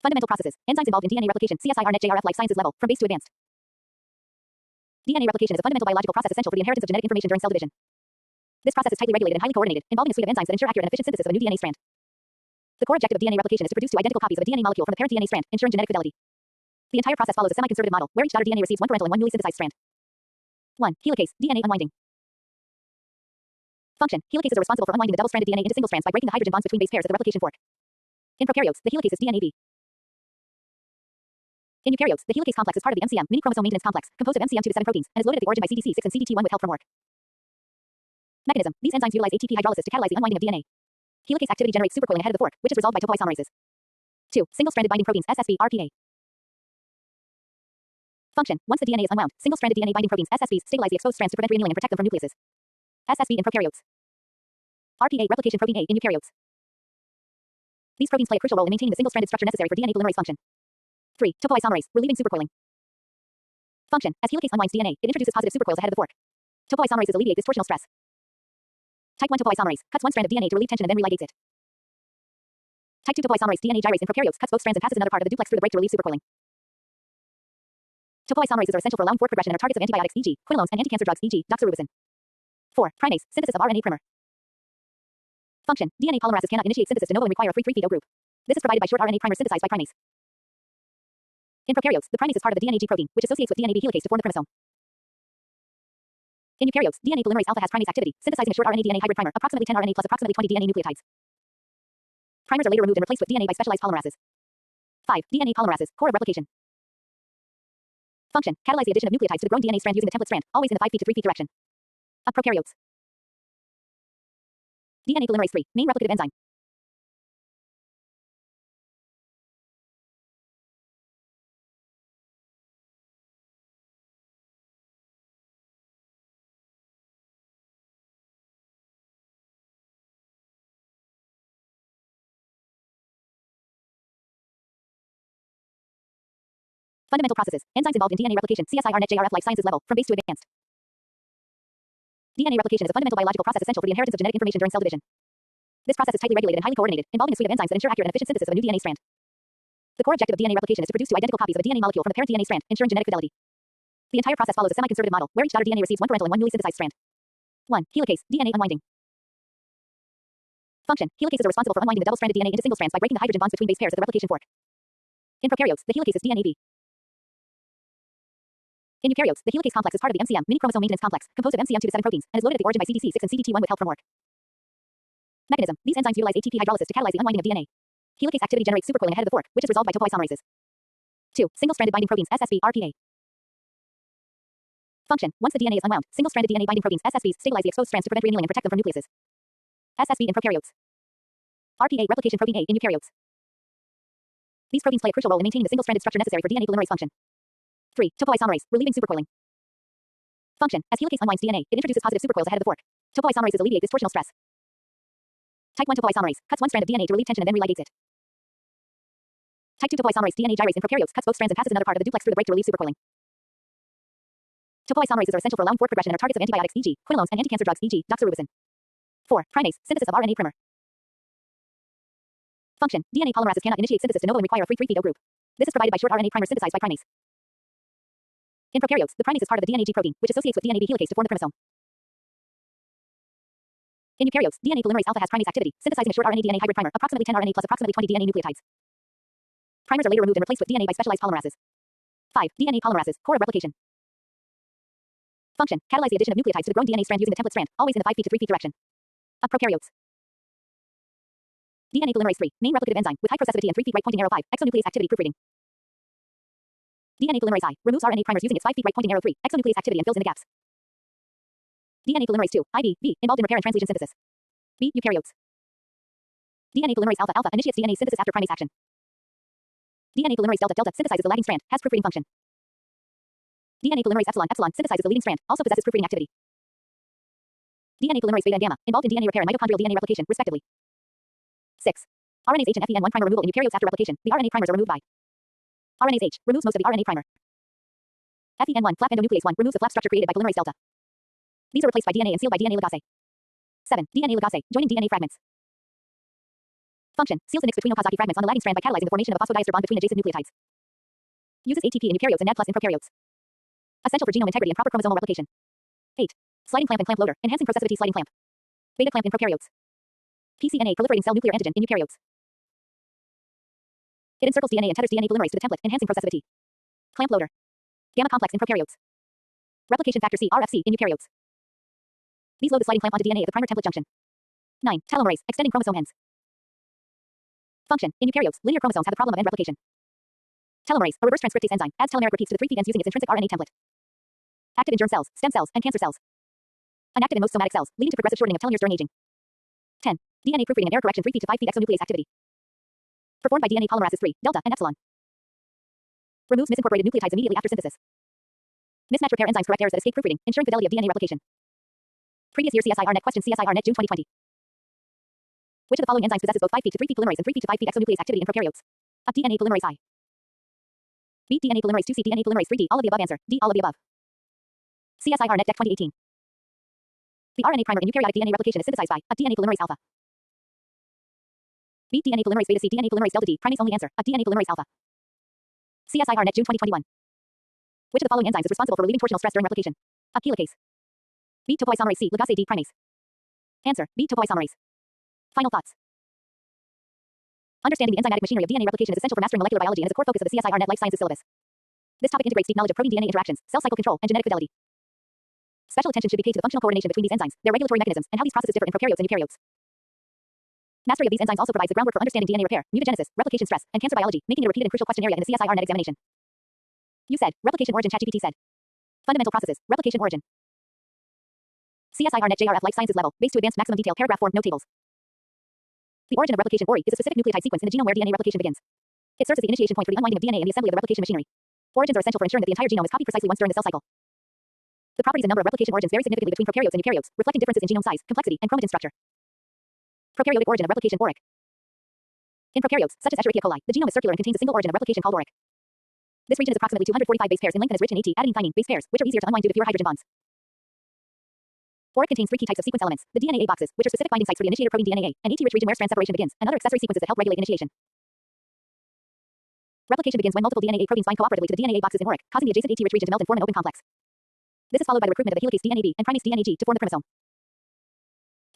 Fundamental processes. Enzymes involved in DNA replication. CSIR-NET-JRF Life Sciences level, from base to advanced. DNA replication is a fundamental biological process essential for the inheritance of genetic information during cell division. This process is tightly regulated and highly coordinated, involving a suite of enzymes that ensure accurate and efficient synthesis of a new DNA strand. The core objective of DNA replication is to produce two identical copies of a DNA molecule from the parent DNA strand, ensuring genetic fidelity. The entire process follows a semi-conservative model, where each daughter DNA receives one parental and one newly synthesized strand. 1. Helicase, DNA unwinding. Function. Helicases are responsible for unwinding the double-stranded DNA into single strands by breaking the hydrogen bonds between base pairs at the replication fork. In prokaryotes, the helicase is DNAB. In eukaryotes, the helicase complex is part of the MCM, mini-chromosome maintenance complex, composed of MCM2 to 7 proteins, and is loaded at the origin by CDC6 and CDT1 with help from work. Mechanism. These enzymes utilize ATP hydrolysis to catalyze the unwinding of DNA. Helicase activity generates supercoiling ahead of the fork, which is resolved by topoisomerases. 2. Single-stranded binding proteins, SSB, RPA. Function. Once the DNA is unwound, single-stranded DNA binding proteins, SSBs, stabilize the exposed strands to prevent reannealing and protect them from nucleases. SSB in prokaryotes. RPA, replication protein A, in eukaryotes. These proteins play a crucial role in maintaining the single-stranded structure necessary for DNA polymerase function. 3. Topoisomerase, relieving supercoiling. Function. As helicase unwinds DNA, it introduces positive supercoils ahead of the fork. Topoisomerases alleviate this torsional stress. Type 1 topoisomerase cuts one strand of DNA to relieve tension and then religates it. Type 2 topoisomerase DNA gyrase in prokaryotes cuts both strands and passes another part of the duplex through the break to relieve supercoiling. Topoisomerases are essential for allowing fork progression and are targets of antibiotics, e.g., quinolones, and anti-cancer drugs, e.g., doxorubicin. 4. Primase, synthesis of RNA primer. Function. DNA polymerases cannot initiate synthesis de novo and require a free 3' group. This is provided by short RNA primer synthesized by primase. In prokaryotes, the primase is part of the DNA G protein, which associates with DNA B helicase to form the chromosome. In eukaryotes, DNA polymerase alpha has primase activity, synthesizing a short RNA DNA hybrid primer, approximately 10 RNA plus approximately 20 DNA nucleotides. Primers are later removed and replaced with DNA by specialized polymerases. 5. DNA polymerases, core of replication. Function. Catalyze the addition of nucleotides to the grown DNA strand using the template strand, always in the 5' to 3' direction. Of prokaryotes. DNA polymerase 3, main replicative enzyme. Fundamental processes. Enzymes involved in DNA replication. CSIR-NET-JRF Life Sciences level, from base to advanced. DNA replication is a fundamental biological process essential for the inheritance of genetic information during cell division. This process is tightly regulated and highly coordinated, involving a suite of enzymes that ensure accurate and efficient synthesis of a new DNA strand. The core objective of DNA replication is to produce two identical copies of a DNA molecule from the parent DNA strand, ensuring genetic fidelity. The entire process follows a semi-conservative model, where each daughter DNA receives one parental and one newly synthesized strand. 1. Helicase, DNA unwinding. Function. Helicases are responsible for unwinding the double-stranded DNA into single strands by breaking the hydrogen bonds between base pairs at the replication fork. In prokaryotes, the helicase is DNAB. In eukaryotes, the helicase complex is part of the MCM, mini-chromosome maintenance complex, composed of MCM2 to 7 proteins, and is loaded at the origin by CDC6 and CDT1 with help from work. Mechanism. These enzymes utilize ATP hydrolysis to catalyze the unwinding of DNA. Helicase activity generates supercoiling ahead of the fork, which is resolved by topoisomerases. 2. Single-stranded binding proteins, SSB, RPA. Function. Once the DNA is unwound, single-stranded DNA binding proteins, SSBs, stabilize the exposed strands to prevent reannealing and protect them from nucleases. SSB in prokaryotes. RPA, replication protein A, in eukaryotes. These proteins play a crucial role in maintaining the single-stranded structure necessary for DNA polymerase function. 3. Topoisomerase, relieving supercoiling. Function. As helicase unwinds DNA, it introduces positive supercoils ahead of the fork. Topoisomerases alleviate this torsional stress. Type 1 topoisomerase cuts one strand of DNA to relieve tension and then religates it. Type 2 topoisomerase DNA gyrase in prokaryotes cuts both strands and passes another part of the duplex through the break to relieve supercoiling. Topoisomerases are essential for allowing fork progression and are targets of antibiotics, e.g., quinolones, and anti-cancer drugs, e.g., doxorubicin. 4. Primase, synthesis of RNA primer. Function. DNA polymerases cannot initiate synthesis de novo and require a free 3' group. This is provided by short RNA primer synthesized by primase. In prokaryotes, the primase is part of the DNA G protein, which associates with DNA B helicase to form the chromosome. In eukaryotes, DNA polymerase alpha has primase activity, synthesizing a short RNA DNA hybrid primer, approximately 10 RNA plus approximately 20 DNA nucleotides. Primers are later removed and replaced with DNA by specialized polymerases. 5. DNA polymerases, core of replication. Function. Catalyze the addition of nucleotides to the grown DNA strand using the template strand, always in the 5' to 3' direction. Of prokaryotes. DNA polymerase 3, main replicative enzyme, with high processivity and 3' right pointing arrow 5, exonuclease activity proofreading. DNA polymerase I removes RNA primers using its 5' right pointing arrow 3, exonuclease activity and fills in the gaps. DNA polymerase 2, IB, involved in repair and translation synthesis. B. Eukaryotes. DNA polymerase alpha initiates DNA synthesis after primase action. DNA polymerase delta synthesizes the lagging strand, has proofreading function. DNA polymerase epsilon synthesizes the leading strand, also possesses proofreading activity. DNA polymerase beta and gamma, involved in DNA repair and mitochondrial DNA replication, respectively. 6. RNase H and FEN1 primer removal in eukaryotes after replication. The RNA primers are removed by RNase H removes most of the RNA primer. FEN1 flap endonuclease 1 removes the flap structure created by polymerase delta. These are replaced by DNA and sealed by DNA ligase. 7. DNA ligase joining DNA fragments. Function. Seals the nicks between Okazaki fragments on the lagging strand by catalyzing the formation of a phosphodiester bond between adjacent nucleotides. Uses ATP in eukaryotes and NAD+ in prokaryotes. Essential for genome integrity and proper chromosomal replication. 8. Sliding clamp and clamp loader, enhancing processivity sliding clamp. Beta clamp in prokaryotes. pCNA proliferating cell nuclear antigen in eukaryotes. It encircles DNA and tethers DNA polymerase to the template, enhancing processivity. Clamp loader. Gamma complex in prokaryotes. Replication factor C, RFC, in eukaryotes. These load the sliding clamp onto DNA at the primer template junction. 9. Telomerase, extending chromosome ends. Function. In eukaryotes, linear chromosomes have the problem of end replication. Telomerase, a reverse transcriptase enzyme, adds telomeric repeats to the 3' ends using its intrinsic RNA template. Active in germ cells, stem cells, and cancer cells. Inactive in most somatic cells, leading to progressive shortening of telomeres during aging. 10. DNA proofreading and error correction 3' to 5' exonuclease activity. Performed by DNA polymerases 3, delta, and epsilon. Removes misincorporated nucleotides immediately after synthesis. Mismatch repair enzymes correct errors that escape proofreading, ensuring fidelity of DNA replication. Previous year CSIRNet question CSIRNet June 2020. Which of the following enzymes possesses both 5' to 3' polymerase and 3' to 5' exonuclease activity in prokaryotes? A. DNA polymerase I. B. DNA polymerase 2 C. DNA polymerase 3 D. All of the above. Answer D. All of the above. CSIRNet Deck 2018. The RNA primer in eukaryotic DNA replication is synthesized by a DNA polymerase alpha. B. DNA polymerase beta C. DNA polymerase delta D. Primase only. Answer a DNA polymerase alpha. CSIRNet June 2021. Which of the following enzymes is responsible for relieving torsional stress during replication? A. Helicase. B. Topoisomerase C. Ligase D. Primase. Answer B. Topoisomerase. Final thoughts. Understanding the enzymatic machinery of DNA replication is essential for mastering molecular biology and is a core focus of the CSIRNet Life Sciences syllabus. This topic integrates deep knowledge of protein DNA interactions, cell cycle control, and genetic fidelity. Special attention should be paid to the functional coordination between these enzymes, their regulatory mechanisms, and how these processes differ in prokaryotes and eukaryotes. Mastery of these enzymes also provides the groundwork for understanding DNA repair, mutagenesis, replication stress, and cancer biology, making it a repeated and crucial question area in the CSIRNet examination. You said, replication origin. ChatGPT said. Fundamental processes, replication origin. CSIRNet JRF Life Sciences level, base to advanced maximum detail, paragraph form, note tables. The origin of replication ORI is a specific nucleotide sequence in the genome where DNA replication begins. It serves as the initiation point for the unwinding of DNA and the assembly of the replication machinery. Origins are essential for ensuring that the entire genome is copied precisely once during the cell cycle. The properties and number of replication origins vary significantly between prokaryotes and eukaryotes, reflecting differences in genome size, complexity, and chromatin structure. Prokaryotic origin of replication ORIC. In prokaryotes, such as Escherichia coli, the genome is circular and contains a single origin of replication called ORIC. This region is approximately 245 base pairs in length and is rich in AT, adenine, thymine base pairs, which are easier to unwind due to fewer hydrogen bonds. ORIC contains 3 key types of sequence elements: the DNA A boxes, which are specific binding sites for the initiator protein DNA A, and ET-rich region where strand separation begins, and other accessory sequences that help regulate initiation. Replication begins when multiple DNA A proteins bind cooperatively to the DNA A boxes in ORIC, causing the adjacent AT-rich region to melt and form an open complex. This is followed by the recruitment of the helicase DNA B and primase DNA G to form the chromosome.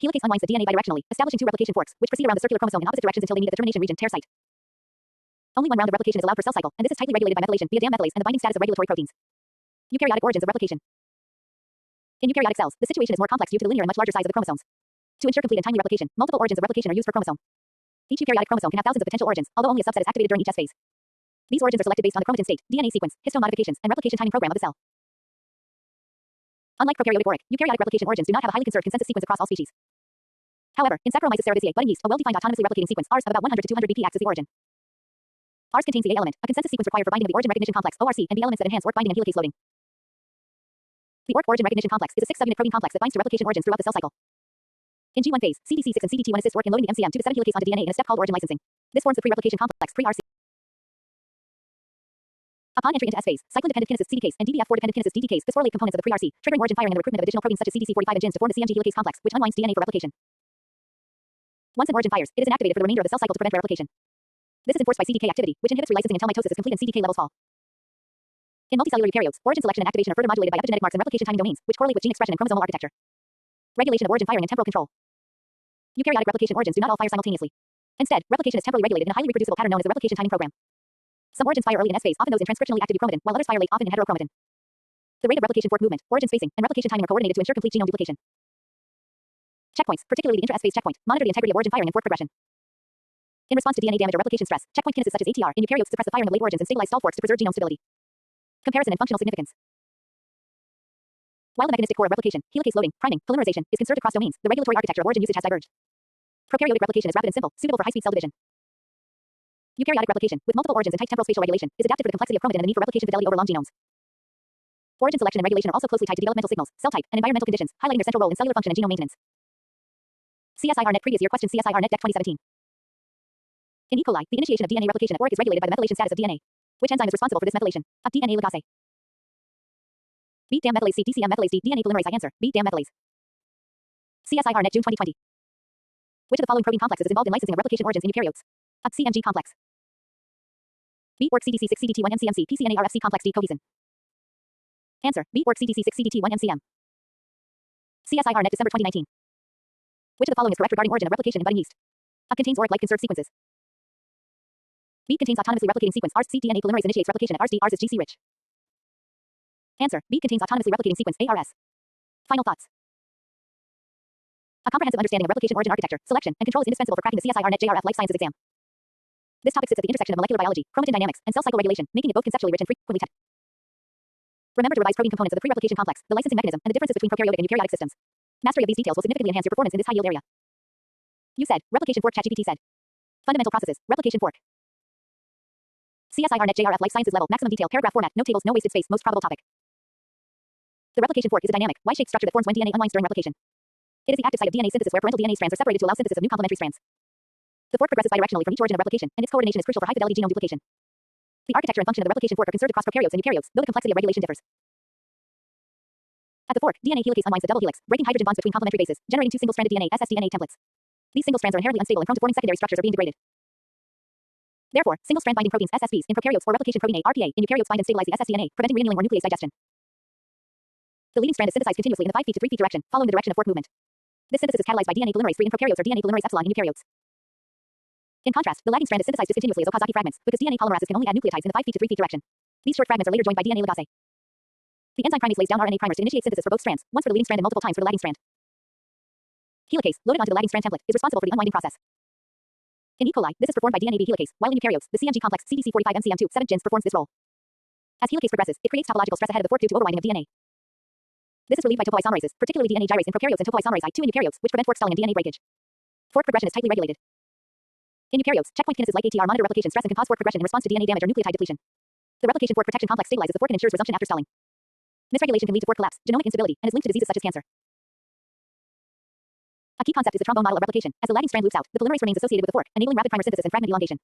Helicase unwinds the DNA bidirectionally, establishing 2 replication forks, which proceed around the circular chromosome in opposite directions until they meet at the termination region, tear site. Only 1 round of replication is allowed per cell cycle, and this is tightly regulated by methylation via deamethylase and the binding status of regulatory proteins. Eukaryotic origins of replication. In eukaryotic cells, the situation is more complex due to the linear and much larger size of the chromosomes. To ensure complete and timely replication, multiple origins of replication are used per chromosome. Each eukaryotic chromosome can have thousands of potential origins, although only a subset is activated during each S phase. These origins are selected based on the chromatin state, DNA sequence, histone modifications, and replication timing program of the cell. Unlike prokaryotic ORIC, eukaryotic replication origins do not have a highly conserved consensus sequence across all species. However, in Saccharomyces cerevisiae budding yeast, a well-defined autonomously replicating sequence, Rs of about 100 to 200 BP acts as the origin. Rs contains the A element, a consensus sequence required for binding of the origin recognition complex, ORC, and B elements that enhance ORC binding and helicase loading. The ORC origin recognition complex is a 6 subunit protein complex that binds to replication origins throughout the cell cycle. In G1 phase, CDC6 and CDT1 assist ORC in loading the MCM to the 7 helicase onto DNA in a step called origin licensing. This forms the pre-replication complex, pre-RC. Upon entry into S phase, cyclin-dependent kinesis CDcase and DBF4-dependent kinesis DTcase phosphorylate components of the pre-RC, triggering origin firing and the recruitment of additional proteins such as CDC45 and GINs to form the CMG helicase complex, which unwinds DNA for replication. Once an origin fires, it is inactivated for the remainder of the cell cycle to prevent replication. This is enforced by CDK activity, which inhibits relicensing until mitosis is complete and CDK levels fall. In multicellular eukaryotes, origin selection and activation are further modulated by epigenetic marks and replication timing domains, which correlate with gene expression and chromosomal architecture. Regulation of origin firing and temporal control. Eukaryotic replication origins do not all fire simultaneously. Instead, replication is temporally regulated in a highly reproducible pattern known as the replication timing program. Some origins fire early in S phase, often those in transcriptionally active euchromatin, while others fire late, often in heterochromatin. The rate of replication fork movement, origin spacing, and replication timing are coordinated to ensure complete genome duplication. Checkpoints, particularly the intra-S phase checkpoint, monitor the integrity of origin firing and fork progression. In response to DNA damage or replication stress, checkpoint kinesis such as ATR in eukaryotes suppress the firing of late origins and stabilize stall forks to preserve genome stability. Comparison and functional significance. While the mechanistic core of replication, helicase loading, priming, polymerization is conserved across domains, the regulatory architecture of origin usage has diverged. Prokaryotic replication is rapid and simple, suitable for high-speed cell division. Eukaryotic replication, with multiple origins and tight temporal spatial regulation, is adapted for the complexity of chromatin and the need for replication fidelity over long genomes. Origin selection and regulation are also closely tied to developmental signals, cell type, and environmental conditions, highlighting their central role in cellular function and genome maintenance. CSIRNet previous year question CSIRNet Deck 2017. In E. coli, the initiation of DNA replication at ORIC is regulated by the methylation status of DNA. Which enzyme is responsible for this methylation? A. DNA ligase. B. Deamethylase C. DCM methylase D. DNA polymerase I. Answer B. Deamethylase. CSIRNet June 2020. Which of the following protein complexes is involved in licensing of replication origins in eukaryotes? A CMG complex. B. Orc CDC6 CDT1 MCMC PCNARFC complex D cohesin. Answer. B. Orc CDC6 CDT1 MCM. CSIR Net December 2019. Which of the following is correct regarding origin of replication in budding yeast? A. Contains ORIC-like conserved sequences. B. Contains autonomously replicating sequence. Rs C DNA polymerase initiates replication at Rs D. Rs is GC rich. Answer. B. Contains autonomously replicating sequence. ARS. Final thoughts. A comprehensive understanding of replication origin architecture, selection, and control is indispensable for cracking the CSIR Net JRF Life Sciences exam. This topic sits at the intersection of molecular biology, chromatin dynamics, and cell cycle regulation, making it both conceptually rich and frequently tested. Remember to revise protein components of the pre-replication complex, the licensing mechanism, and the differences between prokaryotic and eukaryotic systems. Mastery of these details will significantly enhance your performance in this high-yield area. You said, replication fork. ChatGPT said. Fundamental processes, replication fork. CSIR Net JRF Life Sciences level, maximum detail, paragraph format, no tables, no wasted space, most probable topic. The replication fork is a dynamic, Y-shaped structure that forms when DNA unwinds during replication. It is the active site of DNA synthesis where parental DNA strands are separated to allow synthesis of new complementary strands. The fork progresses bidirectionally from each origin of replication, and its coordination is crucial for high-fidelity genome duplication. The architecture and function of the replication fork are conserved across prokaryotes and eukaryotes, though the complexity of regulation differs. At the fork, DNA helicase unwinds the double helix, breaking hydrogen bonds between complementary bases, generating two single-stranded DNA (ssDNA) templates. These single strands are inherently unstable and prone to forming secondary structures or being degraded. Therefore, single-strand binding proteins (SSBs) in prokaryotes or replication protein A (RPA) in eukaryotes bind and stabilize the ssDNA, preventing reannealing or nuclease digestion. The leading strand is synthesized continuously in the 5' to 3' direction, following the direction of fork movement. This synthesis is catalyzed by DNA polymerase III in prokaryotes or DNA polymerase epsilon in eukaryotes. In contrast, the lagging strand is synthesized discontinuously as Okazaki fragments, because DNA polymerases can only add nucleotides in the 5' to 3' direction. These short fragments are later joined by DNA ligase. The enzyme kinase lays down RNA primers to initiate synthesis for both strands, once for the leading strand and multiple times for the lagging strand. Helicase, loaded onto the lagging strand template, is responsible for the unwinding process. In E. coli, this is performed by DNA B helicase, while in eukaryotes, the CMG complex CDC45-MCM2 7 gens performs this role. As helicase progresses, it creates topological stress ahead of the fork due to overwinding of DNA. This is relieved by topoisomerases, particularly DNA gyrase in prokaryotes and topoisomerase I2 in eukaryotes, which prevent fork stalling and DNA breakage. Fork progression is tightly regulated. In eukaryotes, checkpoint kinases like ATR monitor replication stress and can pause fork progression in response to DNA damage or nucleotide depletion. The replication fork protection complex stabilizes the fork and ensures resumption after stalling. Misregulation can lead to fork collapse, genomic instability, and is linked to diseases such as cancer. A key concept is the trombone model of replication. As the lagging strand loops out, the polymerase remains associated with the fork, enabling rapid primer synthesis and fragment elongation.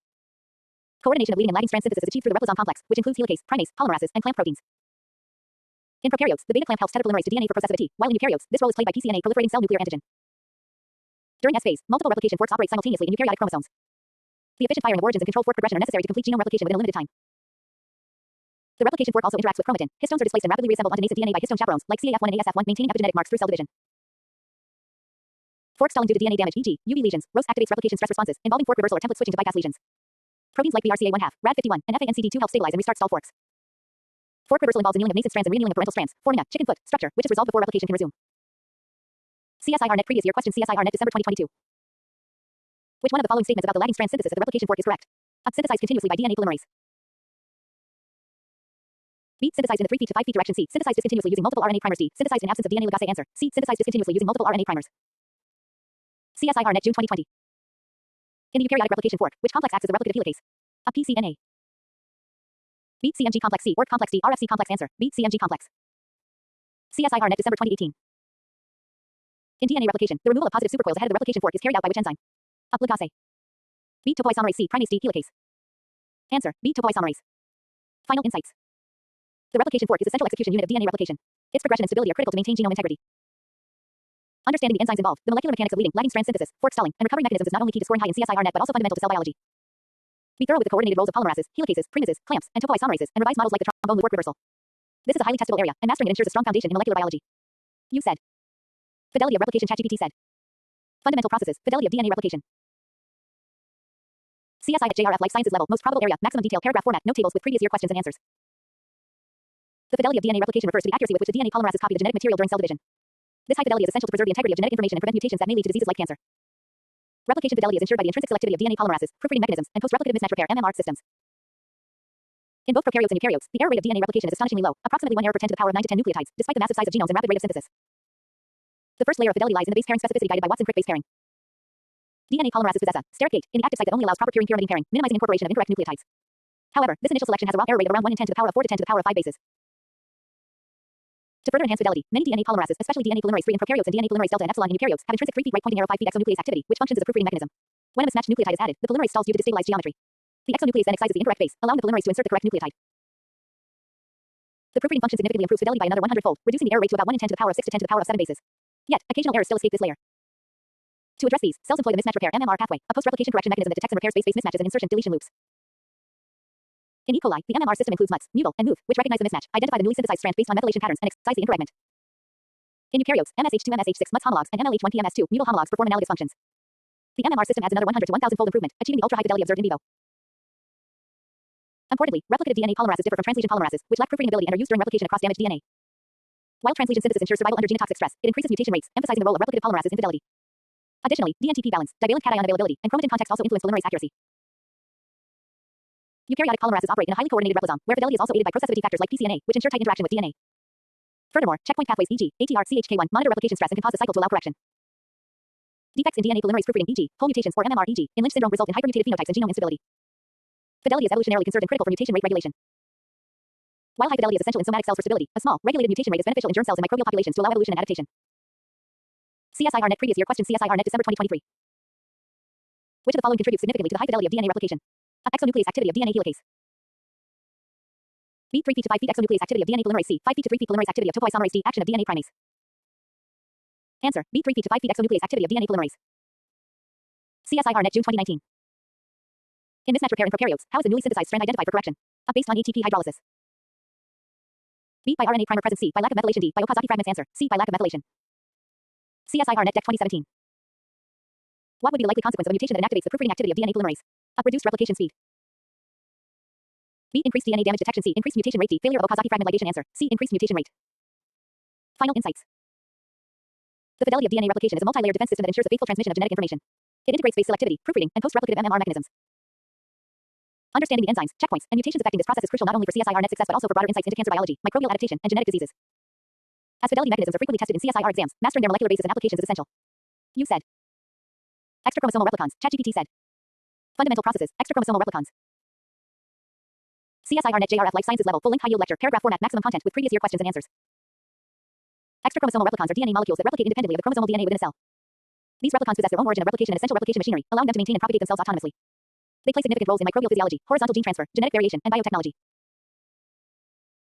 Coordination of leading and lagging strand synthesis is achieved through the replosome complex, which includes helicase, primase, polymerases, and clamp proteins. In prokaryotes, the beta clamp helps tether polymerase to DNA for processivity, while in eukaryotes, this role is played by PCNA proliferating cell nuclear antigen. During S phase, multiple replication forks operate simultaneously in eukaryotic chromosomes. The efficient firing of origins and controlled fork progression are necessary to complete genome replication within a limited time. The replication fork also interacts with chromatin. Histones are displaced and rapidly reassembled onto nascent DNA by histone chaperones, like CAF1 and ASF1, maintaining epigenetic marks through cell division. Fork stalling due to DNA damage, e.g., UV lesions, ROS activates replication stress responses, involving fork reversal or template switching to bypass lesions. Proteins like BRCA1/2, RAD51, and FANCD2 help stabilize and restart stalled forks. Fork reversal involves annealing of nascent strands and reannealing of parental strands, forming a chicken foot structure, which is resolved before replication can resume. CSIR Net previous year question. CSIR Net December 2022. Which one of the following statements about the lagging strand synthesis of the replication fork is correct? A. Synthesized continuously by DNA polymerase. B. Synthesized in the 3' to 5' direction. C. Synthesized discontinuously using multiple RNA primers. D. Synthesized in absence of DNA ligase. Answer. C. Synthesized discontinuously using multiple RNA primers. CSIR Net June 2020. In the eukaryotic replication fork, which complex acts as a replicative helicase? A. PCNA. B. CMG complex. C. Orc complex. D. RFC complex. Answer. B. CMG complex. CSIR Net December 2018. In DNA replication, the removal of positive supercoils ahead of the replication fork is carried out by which enzyme? A. Ligase. B. Topoisomerase. C. Primase. D. Helicase. Answer. B. Topoisomerase. Final insights. The replication fork is a central execution unit of DNA replication. Its progression and stability are critical to maintain genome integrity. Understanding the enzymes involved, the molecular mechanics of leading, lagging strand synthesis, fork stalling, and recovery mechanisms is not only key to scoring high in CSIR Net but also fundamental to cell biology. Be thorough with the coordinated roles of polymerases, helicases, primases, clamps, and topoisomerases, and revise models like the trombone loop work reversal. This is a highly testable area, and mastering it ensures a strong foundation in molecular biology. You said. Fidelity of replication. ChatGPT said. Fundamental processes, fidelity of DNA replication. CSI at JRF Life Sciences level, most probable area, maximum detail, paragraph format, no tables with previous year questions and answers. The fidelity of DNA replication refers to the accuracy with which the DNA polymerases copy the genetic material during cell division. This high fidelity is essential to preserve the integrity of genetic information and prevent mutations that may lead to diseases like cancer. Replication fidelity is ensured by the intrinsic selectivity of DNA polymerases, proofreading mechanisms, and post-replicative mismatch repair (MMR) systems. In both prokaryotes and eukaryotes, the error rate of DNA replication is astonishingly low, approximately 1 error per 10 to the power of 9 to 10 nucleotides, despite the massive size of genomes and rapid rate of synthesis. The first layer of fidelity lies in the base pairing specificity guided by Watson-Crick base pairing. DNA polymerases possess a steric gate in the active site that only allows proper purine pyrimidine pairing, minimizing incorporation of incorrect nucleotides. However, this initial selection has a raw error rate of around 1 in 10 to the power of 4 to 10 to the power of 5 bases. To further enhance fidelity, many DNA polymerases, especially DNA polymerase III in prokaryotes and DNA polymerase delta and epsilon in eukaryotes, have intrinsic 3' right pointing arrow 5' exonuclease activity, which functions as a proofreading mechanism. When a mismatched nucleotide is added, the polymerase stalls due to destabilized geometry. The exonuclease then excises the incorrect base, allowing the polymerase to insert the correct nucleotide. The proofreading function significantly improves fidelity by another 100-fold, reducing the error rate to about 1 in 10 to the power of 6 to 10 to the power of 7 bases. Yet, occasional errors still escape this layer. To To address these, cells employ the mismatch repair MMR pathway, a post-replication correction mechanism that detects and repairs space-based mismatches and insertion-deletion loops. In E. coli, the MMR system includes MUTs, MUTL, and MOVE, which recognize the mismatch, identify the newly synthesized strand based on methylation patterns, and excise the incorrect. In eukaryotes, MSH2, MSH6 MUTs homologs, and MLH1P/MS2 MUTL homologs perform analogous functions. The MMR system adds another 100 to 1000-fold improvement, achieving the ultra-high fidelity observed in vivo. Importantly, replicative DNA polymerases differ from translation polymerases, which lack proofreading ability and are used during replication across damaged DNA. While translation synthesis ensures survival under genotoxic stress, it increases mutation rates, emphasizing the role of replicative polymerases in fidelity. Additionally, DNTP balance, divalent cation availability, and chromatin context also influence polymerase accuracy. Eukaryotic polymerases operate in a highly coordinated replosome, where fidelity is also aided by processivity factors like pCNA, which ensure tight interaction with DNA. Furthermore, checkpoint pathways e.g., ATR-CHK1 monitor replication stress and can cause the cycle to allow correction. Defects in DNA polymerase proofreading e.g., pol mutations or MMR e.g., in Lynch syndrome result in hypermutated phenotypes and genome instability. Fidelity is evolutionarily conserved and critical for mutation rate regulation. While high fidelity is essential in somatic cells for stability, a small, regulated mutation rate is beneficial in germ cells and microbial populations to allow evolution and adaptation. CSIR-NET previous year question CSIR-NET December 2023. Which of the following contributes significantly to the high fidelity of DNA replication? Exonuclease activity of DNA helicase. B. 3' to 5' exonuclease activity of DNA polymerase. C. 5' to 3' polymerase activity of topoisomerase. D. Action of DNA primase. Answer: B. 3' to 5' exonuclease activity of DNA polymerase. CSIR-NET June 2019. In mismatch repair in prokaryotes, how is the newly synthesized strand identified for correction? A. Based on ATP hydrolysis. B. By RNA primer presence. C. By lack of methylation. D. By Okazaki fragments. Answer: C. By lack of methylation. CSIR-NET Deck 2017. What would be the likely consequence of a mutation that inactivates the proofreading activity of DNA polymerase? A. Reduced replication speed. B. Increased DNA damage detection. C. Increased mutation rate. D. Failure of Okazaki fragment ligation. Answer: C. Increased mutation rate. Final insights. The fidelity of DNA replication is a multi-layered defense system that ensures the faithful transmission of genetic information. It integrates space selectivity, proofreading, and post-replicative MMR mechanisms. Understanding the enzymes, checkpoints, and mutations affecting this process is crucial not only for CSIR-NET success but also for broader insights into cancer biology, microbial adaptation, and genetic diseases. As fidelity mechanisms are frequently tested in CSIR exams, mastering their molecular basis and applications is essential. You said. Extrachromosomal replicons. ChatGPT said. Fundamental processes. Extrachromosomal replicons. CSIR-NET JRF Life Sciences Level Full Length High Yield Lecture Paragraph Format Maximum Content with previous year questions and answers. Extrachromosomal replicons are DNA molecules that replicate independently of the chromosomal DNA within a cell. These replicons possess their own origin of replication and essential replication machinery, allowing them to maintain and propagate themselves autonomously. They play significant roles in microbial physiology, horizontal gene transfer, genetic variation, and biotechnology.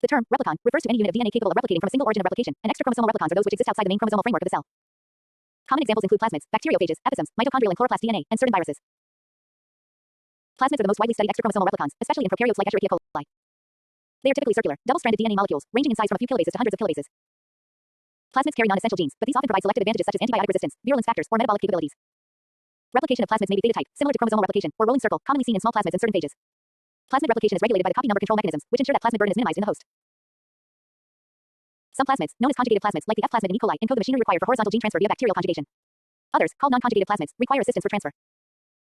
The term replicon refers to any unit of DNA capable of replicating from a single origin of replication, and extrachromosomal replicons are those which exist outside the main chromosomal framework of the cell. Common examples include plasmids, bacteriophages, episomes, mitochondrial and chloroplast DNA, and certain viruses. Plasmids are the most widely studied extrachromosomal replicons, especially in prokaryotes like Escherichia coli. They are typically circular, double-stranded DNA molecules, ranging in size from a few kilobases to hundreds of kilobases. Plasmids carry non-essential genes, but these often provide selective advantages such as antibiotic resistance, virulence factors, or metabolic capabilities. Replication of plasmids may be theta-type, similar to chromosomal replication, or rolling circle, commonly seen in small plasmids in certain phages. Plasmid replication is regulated by the copy number control mechanisms, which ensure that plasmid burden is minimized in the host. Some plasmids, known as conjugated plasmids, like the F plasmid in E. coli, encode the machinery required for horizontal gene transfer via bacterial conjugation. Others, called non-conjugated plasmids, require assistance for transfer.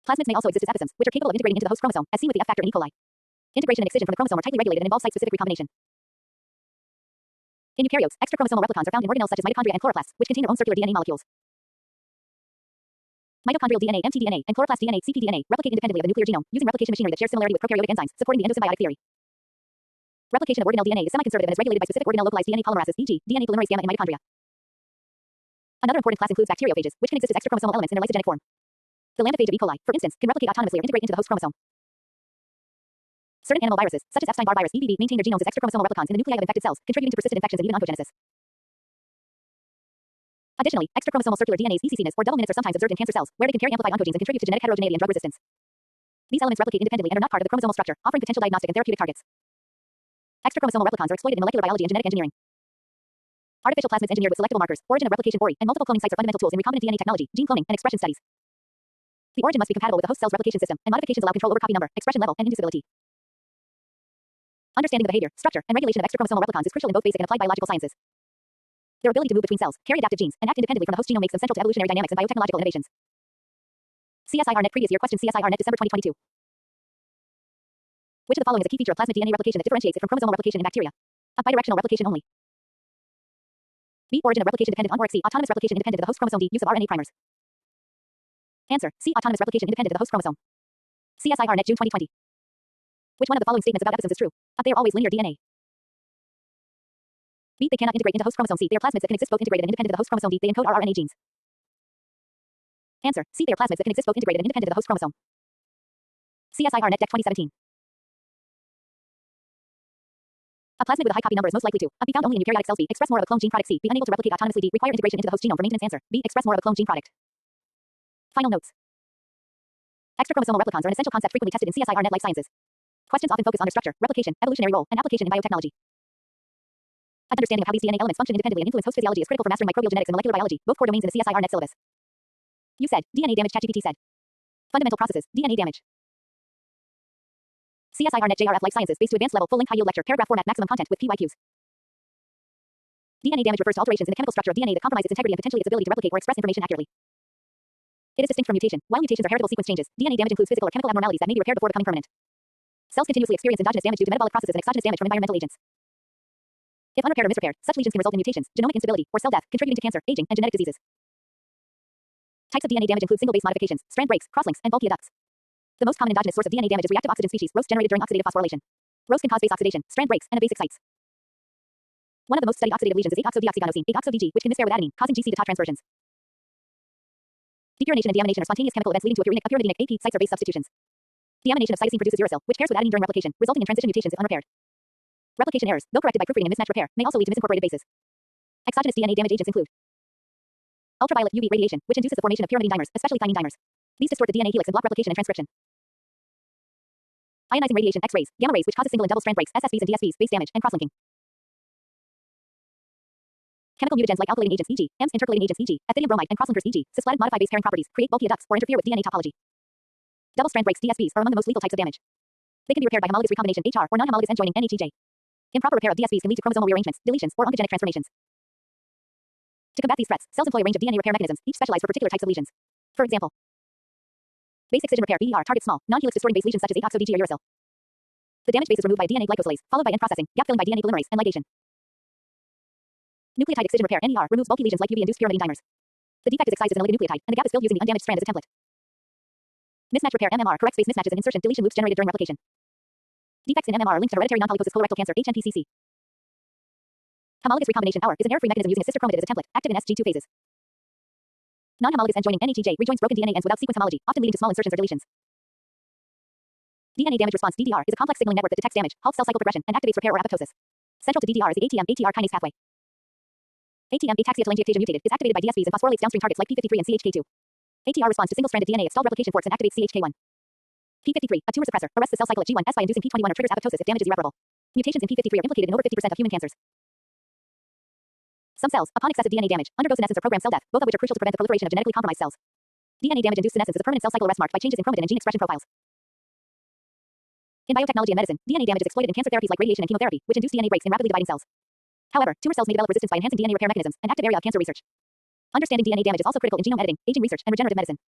Plasmids may also exist as episomes, which are capable of integrating into the host chromosome, as seen with the F factor in E. coli. Integration and excision from the chromosome are tightly regulated and involve site-specific recombination. In eukaryotes, extrachromosomal replicons are found in organelles such as mitochondria and chloroplasts, which contain their own circular DNA molecules. Mitochondrial DNA, mtDNA, and chloroplast DNA, cpDNA, replicate independently of the nuclear genome, using replication machinery that shares similarity with prokaryotic enzymes, supporting the endosymbiotic theory. Replication of organelle DNA is semi-conservative and is regulated by specific organelle-localized DNA polymerases, e.g., DNA polymerase gamma in mitochondria. Another important class includes bacteriophages, which can exist as extrachromosomal elements in their lysogenic form. The lambda phage of E. coli, for instance, can replicate autonomously or integrate into the host chromosome. Certain animal viruses, such as Epstein-Barr virus (EBV), maintain their genomes as extrachromosomal replicons in the nuclei of infected cells, contributing to persistent infections and even oncogenesis. Additionally, extrachromosomal circular DNAs (ECCNAs) or double minutes are sometimes observed in cancer cells, where they can carry amplified oncogenes and contribute to genetic heterogeneity and drug resistance. These elements replicate independently and are not part of the chromosomal structure, offering potential diagnostic and therapeutic targets. Extrachromosomal replicons are exploited in molecular biology and genetic engineering. Artificial plasmids engineered with selectable markers, origin of replication ORI, and multiple cloning sites are fundamental tools in recombinant DNA technology, gene cloning, and expression studies. The origin must be compatible with the host cell's replication system, and modifications allow control over copy number, expression level, and inducibility. Understanding the behavior, structure, and regulation of extrachromosomal replicons is crucial in both basic and applied biological sciences. Their ability to move between cells, carry adaptive genes, and act independently from the host genome makes them central to evolutionary dynamics and biotechnological innovations. CSIR-NET previous year question CSIR-NET December 2022. Which of the following is a key feature of plasmid DNA replication that differentiates it from chromosomal replication in bacteria? A. Bidirectional replication only. B. Origin of replication dependent on ORIC. C. Autonomous replication independent of the host chromosome. D. Use of RNA primers. Answer: C. Autonomous replication independent of the host chromosome. CSIR-NET June 2020. Which one of the following statements about episomes is true? A. They are always linear DNA. B. They cannot integrate into host chromosome. C. They are plasmids that can exist both integrated and independent of the host chromosome. D. They encode rRNA genes. Answer: C. They are plasmids that can exist both integrated and independent of the host chromosome. CSIR-NET Deck 2017. A plasmid with a high copy number is most likely to: A. Be found only in eukaryotic cells. B. Express more of a clone gene product. C. Be unable to replicate autonomously. D. Require integration into the host genome for maintenance. Answer: B. Express more of a clone gene product. Final notes. Extrachromosomal replicons are an essential concept frequently tested in CSIR-NET life sciences. Questions often focus on their structure, replication, evolutionary role, and application in biotechnology. An understanding of how these DNA elements function independently and influence host physiology is critical for mastering microbial genetics and molecular biology, both core domains in the CSIR-NET syllabus. You said, DNA damage. ChatGPT said. Fundamental processes, DNA damage. CSIR-NET JRF Life Sciences based to advanced level full-length high-yield lecture paragraph format maximum content with PYQs. DNA damage refers to alterations in the chemical structure of DNA that compromise its integrity and potentially its ability to replicate or express information accurately. It is distinct from mutation. While mutations are heritable sequence changes, DNA damage includes physical or chemical abnormalities that may be repaired before becoming permanent. Cells continuously experience endogenous damage due to metabolic processes and exogenous damage from environmental agents. If unrepaired or misrepaired, such lesions can result in mutations, genomic instability, or cell death, contributing to cancer, aging, and genetic diseases. Types of DNA damage include single base modifications, strand breaks, crosslinks, and bulky adducts. The most common endogenous source of DNA damage is reactive oxygen species, ROS generated during oxidative phosphorylation. ROS can cause base oxidation, strand breaks, and abasic sites. One of the most studied oxidative lesions is 8-oxodeoxyguanosine, 8-oxo-DG, which can misfire with adenine, causing GC to TOT transversions. Depurination and deamination are spontaneous chemical events leading to a pyrimidinic AP sites or base substitutions. Deamination of cytosine produces uracil, which pairs with adenine during replication, resulting in transition mutations if unrepaired. Replication errors, though corrected by proofreading and mismatch repair, may also lead to misincorporated bases. Exogenous DNA damage agents include ultraviolet UV radiation, which induces the formation of pyrimidine dimers, especially thymine dimers. These distort the DNA helix and block replication and transcription. Ionizing radiation, X-rays, gamma rays, which causes single and double strand breaks, SSBs and DSBs, base damage, and crosslinking. Chemical mutagens like alkylating agents, e.g., AMS, intercalating agents, e.g., ethidium bromide, and crosslinkers, e.g., cisplatin modify base pairing properties, create bulky adducts, or interfere with DNA topology. Double strand breaks, DSBs, are among the most lethal types of damage. They can be repaired by homologous recombination, HR, or non-homologous end joining, NHEJ. Improper repair of DSBs can lead to chromosomal rearrangements, deletions, or oncogenic transformations. To combat these threats, cells employ a range of DNA repair mechanisms, each specialized for particular types of lesions. For example, base excision repair, BER, targets small, non-helix distorting base lesions such as 8-oxo-DG or uracil. The damaged base is removed by DNA glycosylase, followed by end processing, gap filling by DNA polymerase, and ligation. Nucleotide excision repair, NER, removes bulky lesions like UV-induced pyrimidine dimers. The defect is excised as an oligonucleotide, and the gap is filled using the undamaged strand as a template. Mismatch repair, MMR, corrects base mismatches and insertion deletion loops generated during replication. Defects in MMR are linked to hereditary non-polyposis colorectal cancer, HNPCC. Homologous recombination, HAR, is an error-free mechanism using a sister chromatid as a template, active in SG2 phases. Non-homologous end joining, NHEJ, rejoins broken DNA ends without sequence homology, often leading to small insertions or deletions. DNA damage response, DDR, is a complex signaling network that detects damage, halts cell cycle progression, and activates repair or apoptosis. Central to DDR is the ATM-ATR kinase pathway. ATM ataxia-telangiectasia mutated is activated by DSBs and phosphorylates downstream targets like P53 and CHK2. ATR responds to single-stranded DNA at stalled replication forks and activates CHK1. P53, a tumor suppressor, arrests the cell cycle at G1S by inducing P21 or triggers apoptosis if damage is irreparable. Mutations in P53 are implicated in over 50% of human cancers. Some cells, upon excessive DNA damage, undergo senescence or programmed cell death, both of which are crucial to prevent the proliferation of genetically compromised cells. DNA damage-induced senescence is a permanent cell cycle arrest marked by changes in chromatin and gene expression profiles. In biotechnology and medicine, DNA damage is exploited in cancer therapies like radiation and chemotherapy, which induce DNA breaks in rapidly dividing cells. However, tumor cells may develop resistance by enhancing DNA repair mechanisms, an active area of cancer research. Understanding DNA damage is also critical in genome editing, aging research, and regenerative medicine.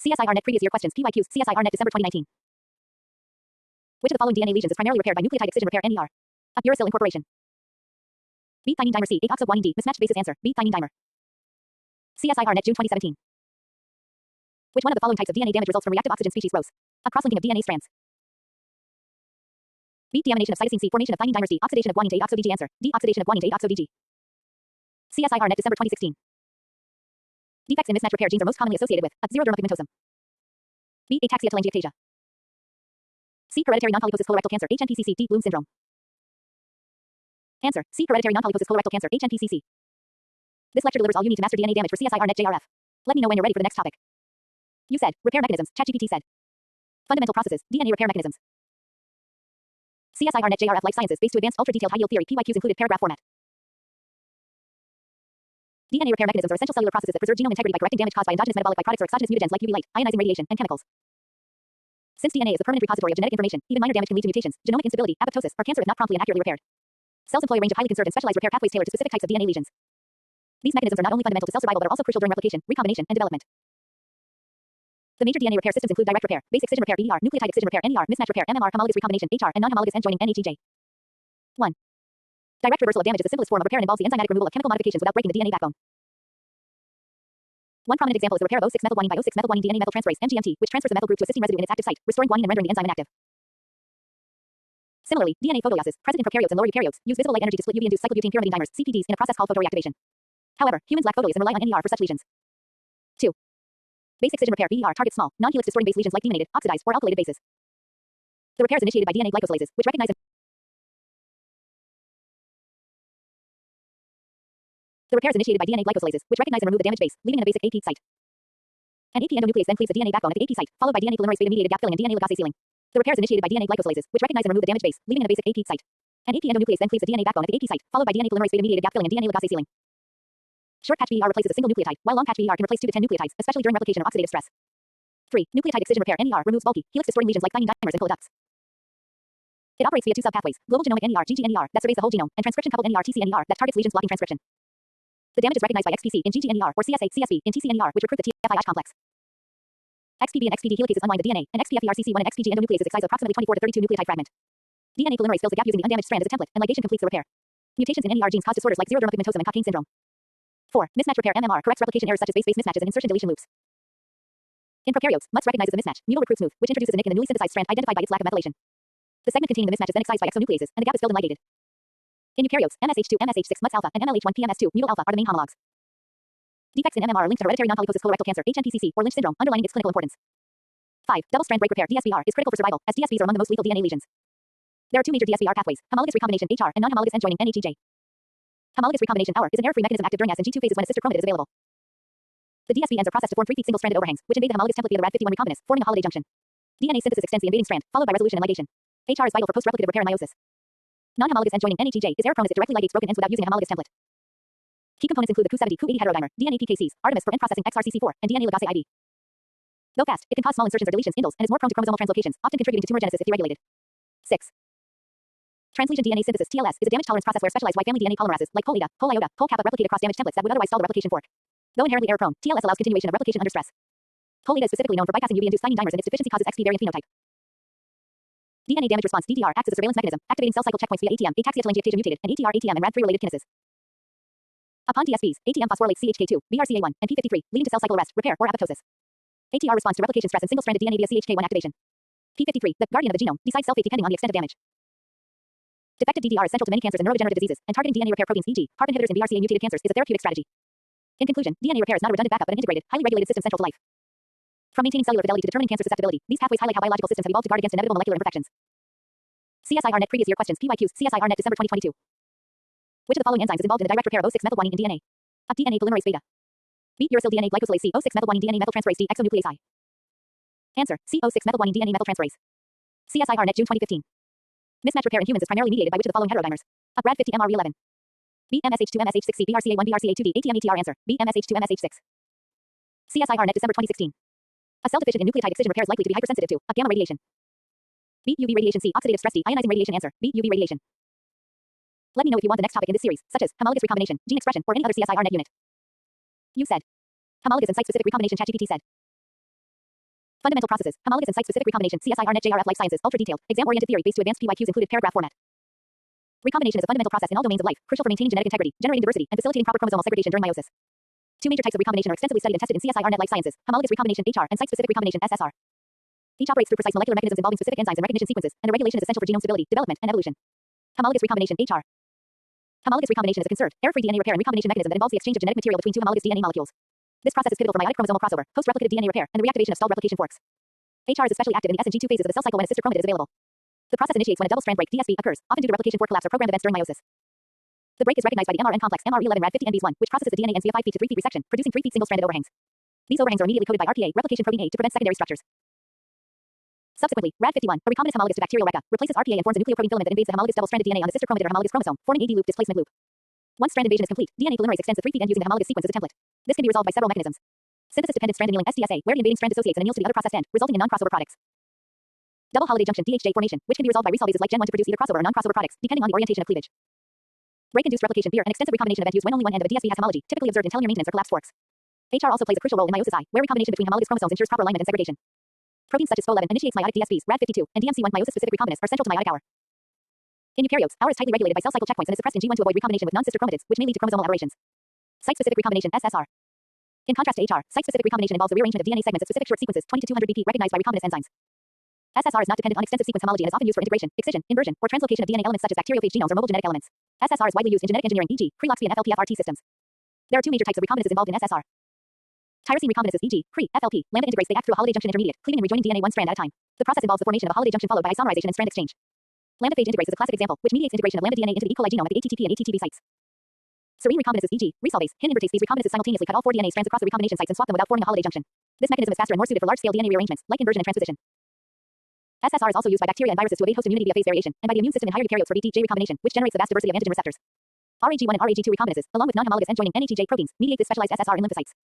CSIR-NET previous year questions, PYQs, CSIR-NET December 2019. Which of the following DNA lesions is primarily repaired by nucleotide excision repair, NER? Uracil incorporation. B-thymine dimer C, 8-oxo-guanine D, mismatched bases answer, B-thymine dimer. CSIR-NET June 2017. Which one of the following types of DNA damage results from reactive oxygen species, ROS? A crosslinking of DNA strands. B. Deamination of cytosine C, formation of thymine dimers D, oxidation of guanine to 8-oxo-DG answer, D. Oxidation of guanine to 8-oxo-DG. CSIR-NET December 2016. Defects in mismatch repair genes are most commonly associated with a xeroderma pigmentosum. B. Ataxia-telangiectasia. C. Hereditary non-polyposis colorectal cancer, HNPCC, D. Bloom syndrome. Answer, C. Hereditary non-polyposis colorectal cancer, HNPCC. This lecture delivers all you need to master DNA damage for CSIR-NET JRF. Let me know when you're ready for the next topic. You said, repair mechanisms, ChatGPT said. Fundamental processes, DNA repair mechanisms. CSIR-NET JRF Life Sciences based to advanced ultra-detailed high-yield theory, PYQs included paragraph format. DNA repair mechanisms are essential cellular processes that preserve genome integrity by correcting damage caused by endogenous metabolic byproducts or exogenous mutagens like UV light, ionizing radiation, and chemicals. Since DNA is a permanent repository of genetic information, even minor damage can lead to mutations, genomic instability, apoptosis, or cancer if not promptly and accurately repaired. Cells employ a range of highly conserved and specialized repair pathways tailored to specific types of DNA lesions. These mechanisms are not only fundamental to cell survival but are also crucial during replication, recombination, and development. The major DNA repair systems include direct repair, base excision repair, BER, nucleotide excision repair, NER, mismatch repair, MMR, homologous recombination, HR, and non-homologous end joining, NHEJ. 1. Direct reversal of damage is the simplest form of repair and involves the enzymatic removal of chemical modifications without breaking the DNA backbone. One prominent example is the repair of O6-methylguanine by O6-methylguanine DNA methyltransferase, MGMT, which transfers a methyl group to a cysteine residue in its active site, restoring guanine and rendering the enzyme inactive. Similarly, DNA photolysis, present in prokaryotes and lower eukaryotes, use visible light energy to split UV-induced cyclobutene pyrimidine dimers, CPDs, in a process called photoreactivation. However, humans lack photolysis and rely on NER for such lesions. 2. Base excision repair, BER, targets small, non-helix distorting base lesions like deaminated, oxidized, or alkylated bases. The repair is initiated by DNA glycosylases, which recognize and remove the damaged base, leaving in a basic AP site. An AP endonuclease then cleaves the DNA backbone at the AP site, followed by DNA polymerase beta-mediated gap filling and DNA ligase sealing. The repair is initiated by DNA glycosylases, which recognize and remove the damaged base, leaving in the basic AP site. An AP endonuclease then cleaves the DNA backbone at the AP site, followed by DNA polymerase beta-mediated gap filling and DNA ligase sealing. Short patch VER replaces a single nucleotide, while long patch VER can replace 2 to 10 nucleotides, especially during replication or oxidative stress. 3. Nucleotide excision repair NER removes bulky, helix-distorting lesions like thymine dimers and coleoducts. It operates via 2 sub-pathways, global genomic NER GGNER that surveys the whole genome, and transcription-coupled NER TCNER that targets lesions blocking transcription. The damage is recognized by XPC in GGNER or CSA CSB in TCNER, which recruit the TFIH complex. XPB and XPD helicases unwind the DNA, and XPFERCC1 and XPG endonucleases excise approximately 24 to 32 nucleotide fragment. DNA polymerase fills the gap using the undamaged strand as a template, and ligation completes the repair. Mutations in NER genes cause disorders like xerodermapigmentosum and Cockayne syndrome. 4. Mismatch repair MMR corrects replication errors such as base-base mismatches and insertion-deletion loops. In prokaryotes, MUTS recognizes the mismatch, mutal recruits MOVE, which introduces a nick in the newly synthesized strand identified by its lack of methylation. The segment containing the mismatch is then excised by exonucleases, and the gap is filled and ligated. In eukaryotes, MSH2, MSH6, MUTS alpha, and MLH1, PMS2, mutal alpha are the main homologs. Defects in MMR are linked to hereditary non-polyposis colorectal cancer (HNPCC) or Lynch syndrome, underlining its clinical importance. 5. Double-strand break repair (DSBR) is critical for survival, as DSBs are among the most lethal DNA lesions. There are 2 major DSBR pathways: homologous recombination (HR) and non-homologous end joining (NHEJ). Homologous recombination (OUR) is an error-free mechanism active during S and G2 phases when a sister chromatid is available. The DSB ends are processed to form 3' single-stranded overhangs, which invade the homologous template via the Rad51 recombinase, forming a holiday junction. DNA synthesis extends the invading strand, followed by resolution and ligation. HR is vital for post-replicative repair and meiosis. Non-homologous end joining (NHEJ) is error-prone as it directly ligates broken ends without using a homologous template. Key components include the Cu70, Cu80 heterodimer, DNA PKCs, Artemis for end processing XRCC4, and DNA ligase IB. Though fast, it can cause small insertions or deletions (indels) and is more prone to chromosomal translocations, often contributing to tumorigenesis if deregulated. 6. Translesion DNA synthesis (TLS) is a damage tolerance process where specialized Y-family DNA polymerases like POL-eta, POL-iota, POL-kappa replicate across damaged templates that would otherwise stall the replication fork. Though inherently error-prone, TLS allows continuation of replication under stress. POL-eta is specifically known for bypassing UV-induced thymine dimers, and its deficiency causes XP variant phenotype. DNA damage response (DDR) acts as a surveillance mechanism, activating cell cycle checkpoints via ATM, ataxia-telangiectasia mutated, and ATR, ATM, and Rad3 related kinases. Upon DSBs, ATM phosphorylates CHK2, BRCA1, and P53, leading to cell cycle arrest, repair, or apoptosis. ATR responds to replication stress and single-stranded DNA via CHK1 activation. P53, the guardian of the genome, decides cell fate depending on the extent of damage. Defective DDR is central to many cancers and neurodegenerative diseases, and targeting DNA repair proteins e.g., PARP inhibitors in BRCA-mutated cancers is a therapeutic strategy. In conclusion, DNA repair is not a redundant backup but an integrated, highly regulated system central to life. From maintaining cellular fidelity to determining cancer susceptibility, these pathways highlight how biological systems have evolved to guard against inevitable molecular imperfections. CSIRnet previous year questions PYQs CSIRnet December 2022. Which of the following enzymes is involved in the direct repair of O6-methylguanine in DNA? A. DNA polymerase beta. B. Uracil DNA glycosylase C. O6-methylguanine DNA methyltransferase D. Exonuclease I. Answer: C. O6-methylguanine DNA methyltransferase. CSIRnet June 2015. Mismatch repair in humans is primarily mediated by which of the following heterodimers? A. Rad50 MRE11. B. MSH2 MSH6 C. BRCA1 BRCA2 D. ATM ETR. Answer: B. MSH2 MSH6. CSIRnet December 2016. A cell deficient in nucleotide excision repair is likely to be hypersensitive to a. Gamma radiation. B. UV radiation C. Oxidative stress D. Ionizing radiation. Answer: B. UV radiation. Let me know if you want the next topic in this series, such as homologous recombination, gene expression, or any other CSIRnet unit. You said. Homologous and site-specific recombination. ChatGPT said. Fundamental processes. Homologous and site-specific recombination. CSIRnet JRF Life Sciences. Ultra-detailed. Exam-oriented theory based to advanced PYQs included paragraph format. Recombination is a fundamental process in all domains of life, crucial for maintaining genetic integrity, generating diversity, and facilitating proper chromosomal segregation during meiosis. 2 major types of recombination are extensively studied and tested in CSIRnet Life Sciences: homologous recombination (HR) and site-specific recombination (SSR). Each operates through precise molecular mechanisms involving specific enzymes and recognition sequences, and the regulation is essential for genome stability, development, and evolution. Homologous recombination (HR). Homologous recombination is a conserved, error-free DNA repair and recombination mechanism that involves the exchange of genetic material between 2 homologous DNA molecules. This process is pivotal for meiotic chromosomal crossover, post-replicative DNA repair, and the reactivation of stalled replication forks. HR is especially active in the S and G2 phases of the cell cycle when a sister chromatid is available. The process initiates when a double-strand break (DSB) occurs, often due to replication fork collapse or programmed events during meiosis. The break is recognized by the MRN complex MRE11 Rad50-NBs1, which processes the DNA ends via 5' to 3' resection, producing 3' single-stranded overhangs. These overhangs are immediately coded by RPA, replication protein A, to prevent secondary structures. Subsequently, Rad51, a recombinant homologous to bacterial RECA, replaces RPA and forms a nucleoprotein filament that invades the homologous double-stranded DNA on the sister chromatid or homologous chromosome, forming AD loop displacement loop. Once strand invasion is complete, DNA polymerase extends the 3' end using the homologous sequence as a template. This can be resolved by several mechanisms. Synthesis-dependent strand annealing (SDSA), where the invading strand dissociates and anneals to the other processed end, resulting in non-crossover products. Double holiday junction (DHJ) formation, which can be resolved by resolvases like Gen1 to produce either crossover or non-crossover products, depending on the orientation of cleavage. Break-induced replication (BIR), an extensive recombination event used when only one end of a DSB has homology, typically observed in telomere maintenance or collapsed forks. HR also plays a crucial role in meiosis I, where recombination between homologous chromosomes ensures proper alignment and segregation. Proteins such as SPO11 initiates meiotic DSBs, Rad52, and DMC1 meiosis-specific recombinase are central to meiotic hour. In eukaryotes, hour is tightly regulated by cell cycle checkpoints and is suppressed in G1 to avoid recombination with non-sister chromatids, which may lead to chromosomal aberrations. Site-specific recombination (SSR). In contrast to HR, site-specific recombination involves the rearrangement of DNA segments of specific short sequences 20 to 200 BP recognized by recombinase enzymes. SSR is not dependent on extensive sequence homology and is often used for integration, excision, inversion, or translocation of DNA elements such as bacteriophage genomes or mobile genetic elements. SSR is widely used in genetic engineering, e.g., Pre-LOXP and FLPFRT systems. There are 2 major types of recombinases involved in SSR. Tyrosine recombinases, e.g., Cre, FLP, lambda integrase. They act through a holiday junction intermediate, cleaving and rejoining DNA one strand at a time. The process involves the formation of a holiday junction followed by isomerization and strand exchange. Lambda phage integrase is a classic example, which mediates integration of lambda DNA into the E. coli genome at the ATTP and ATTB sites. Serine recombinases, e.g., resolvase, hin invertase. These recombinases simultaneously cut all 4 DNA strands across the recombination sites and swap them without forming a holiday junction. This mechanism is faster and more suited for large-scale DNA rearrangements, like inversion and transposition. SSR is also used by bacteria and viruses to evade host immunity via phase variation, and by the immune system in higher eukaryotes for BTJ recombination, which generates a vast diversity of antigen receptors. RAG1 and RAG2 recombinases, along with non-homologous end-joining NAGJ proteins, mediate this specialized SSR in lymphocytes.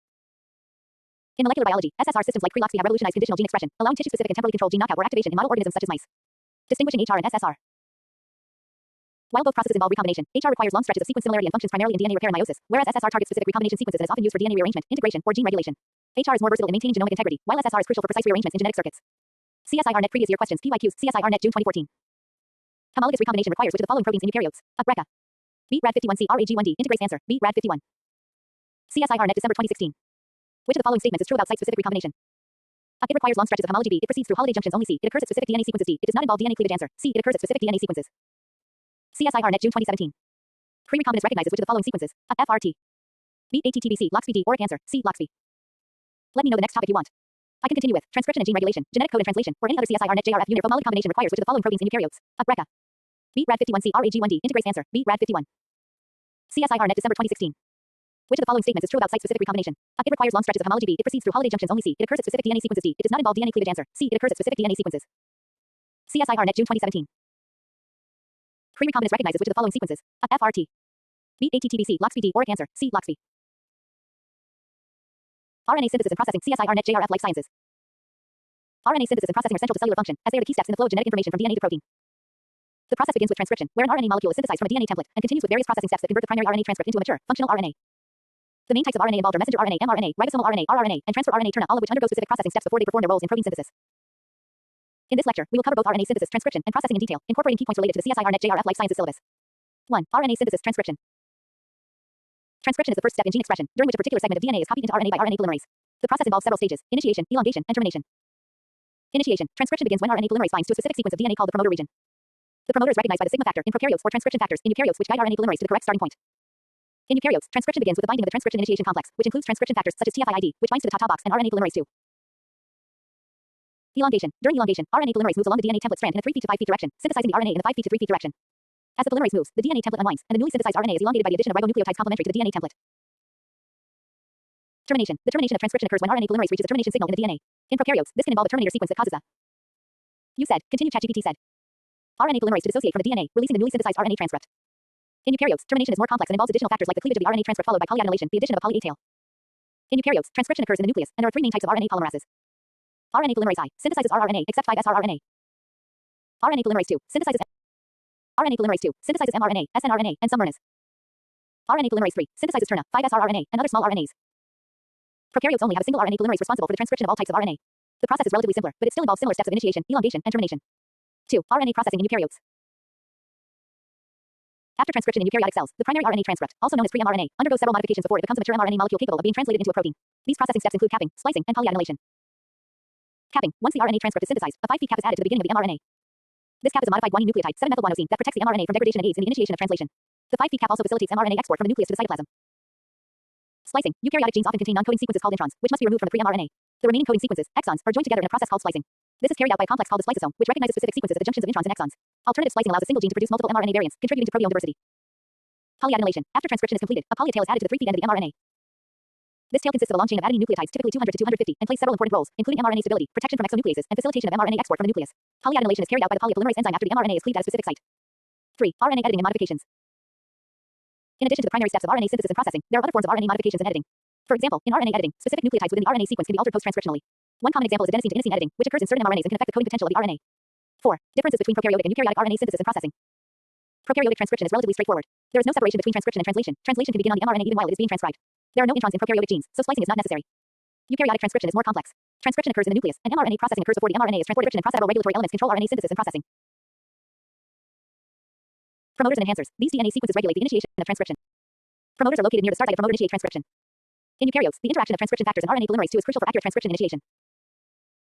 In molecular biology, SSR systems like CRE-LOXP have revolutionized conditional gene expression, allowing tissue-specific and temporally controlled gene knockout or activation in model organisms such as mice. Distinguishing HR and SSR. While both processes involve recombination, HR requires long stretches of sequence similarity and functions primarily in DNA repair and meiosis, whereas SSR targets specific recombination sequences and is often used for DNA rearrangement, integration, or gene regulation. HR is more versatile in maintaining genomic integrity, while SSR is crucial for precise rearrangements in genetic circuits. CSIRNet previous year questions PYQs CSIRNet June 2014. Homologous recombination requires which of the following proteins in eukaryotes? BRCA. B. Rad51C RAG1D integrates answer. B. Rad51. CSIRNet December 2016. Which of the following statements is true about site-specific recombination? A. It requires long stretches of homology. B. It proceeds through holiday junctions only. C. It occurs at specific DNA sequences. D. It does not involve DNA cleavage answer. C. It occurs at specific DNA sequences. CSIRNet June 2017. Pre-recombinase recognizes which of the following sequences? A. FRT. B. ATTBC LOXP D. ORIC answer. C. LOXP. Let me know the next topic you want. I can continue with transcription and gene regulation, genetic code and translation, or any other CSIRNet JRF unit. Homology combination requires which of the following proteins in eukaryotes? A. BRCA. B. Rad51C RAG1D integrates answer. B. Rad51. CSIRNet December 2016. Which of the following statements is true about site-specific recombination? A. It requires long stretches of homology. B. It proceeds through holiday junctions only. C. It occurs at specific DNA sequences. D. It does not involve DNA cleavage answer. C. It occurs at specific DNA sequences. CSIRNet June 2017. Pre-recombinase recognizes which of the following sequences? A. FRT. B. ATTBC LOXP D. ORIC answer. C. LOXP. RNA synthesis and processing. CSIRNet JRF Life Sciences. RNA synthesis and processing are central to cellular function, as they are the key steps in the flow of genetic information from DNA to protein. The process begins with transcription, where an RNA molecule is synthesized from a DNA template, and continues with various processing steps that convert the primary RNA transcript into a mature, functional RNA. The main types of RNA involved are messenger RNA, mRNA, ribosomal RNA, rRNA, and transfer RNA tRNA, all of which undergo specific processing steps before they perform their roles in protein synthesis. In this lecture, we will cover both RNA synthesis, transcription, and processing in detail, incorporating key points related to the CSIRNet JRF Life Sciences syllabus. 1. RNA synthesis, transcription. Transcription is the first step in gene expression, during which a particular segment of DNA is copied into RNA by RNA polymerase. The process involves several stages: initiation, elongation, and termination. Initiation. Transcription begins when RNA polymerase binds to a specific sequence of DNA called the promoter region. The promoter is recognized by the sigma factor in prokaryotes or transcription factors in eukaryotes, which guide RNA polymerase to the correct starting point. In eukaryotes, transcription begins with the binding of the transcription initiation complex, which includes transcription factors such as TFID, which binds to the top box, and RNA polymerase II. Elongation. During elongation, RNA polymerase moves along the DNA template strand in a 3' to 5' direction, synthesizing the RNA in the 5' to 3' direction. As the polymerase moves, the DNA template unwinds, and the newly synthesized RNA is elongated by the addition of ribonucleotides complementary to the DNA template. Termination. The termination of transcription occurs when RNA polymerase reaches a termination signal in the DNA. In prokaryotes, this can involve a terminator sequence that causes a You said, continue ChatGPT said. RNA polymerase to dissociate from the DNA, releasing the newly synthesized RNA transcript. In eukaryotes, termination is more complex and involves additional factors like the cleavage of the RNA transcript followed by polyadenylation, the addition of a poly A tail. In eukaryotes, transcription occurs in the nucleus, and there are 3 main types of RNA polymerases. RNA polymerase I synthesizes rRNA except 5' srRNA. RNA polymerase II synthesizes RNA polymerase II synthesizes mRNA, snRNA, and some RNAs. RNA polymerase III synthesizes tRNA, 5' srRNA, and other small RNAs. Prokaryotes only have a single RNA polymerase responsible for the transcription of all types of RNA. The process is relatively simpler, but it still involves similar steps of initiation, elongation, and termination. 2. RNA processing in eukaryotes. After transcription in eukaryotic cells, the primary RNA transcript, also known as pre-mRNA, undergoes several modifications before it becomes a mature mRNA molecule capable of being translated into a protein. These processing steps include capping, splicing, and polyadenylation. Capping. Once the RNA transcript is synthesized, a 5' cap is added to the beginning of the mRNA. This cap is a modified guanine nucleotide, 7-methylguanosine, that protects the mRNA from degradation and aids in the initiation of translation. The 5' cap also facilitates mRNA export from the nucleus to the cytoplasm. Splicing. Eukaryotic genes often contain non-coding sequences called introns, which must be removed from the pre-mRNA. The remaining coding sequences, exons, are joined together in a process called splicing. This is carried out by a complex called the spliceosome, which recognizes specific sequences at the junctions of introns and exons. Alternative splicing allows a single gene to produce multiple mRNA variants, contributing to proteome diversity. Polyadenylation. After transcription is completed, a poly A tail is added to the 3' end of the mRNA. This tail consists of a long chain of adenine nucleotides, typically 200 to 250, and plays several important roles, including mRNA stability, protection from exonucleases, and facilitation of mRNA export from the nucleus. Polyadenylation is carried out by the polypolymerase enzyme after the mRNA is cleaved at a specific site. 3. RNA editing and modifications. In addition to the primary steps of RNA synthesis and processing, there are other forms of RNA modifications and editing. For example, in RNA editing, specific nucleotides within the RNA sequence can be altered post-transcriptionally. One common example is adenosine to inosine editing, which occurs in certain mRNAs and can affect the coding potential of the RNA. 4. Differences between prokaryotic and eukaryotic RNA synthesis and processing. Prokaryotic transcription is relatively straightforward. There is no separation between transcription and translation. Translation can begin on the mRNA even while it is being transcribed. There are no introns in prokaryotic genes, so splicing is not necessary. Eukaryotic transcription is more complex. Transcription occurs in the nucleus, and mRNA processing occurs before the mRNA is transported. Transcription and processable regulatory elements control RNA synthesis and processing. Promoters and enhancers. These DNA sequences regulate the initiation of transcription. Promoters are located near the start site of promoter-initiate transcription. In eukaryotes, the interaction of transcription factors and RNA polymerase II is crucial for accurate transcription initiation.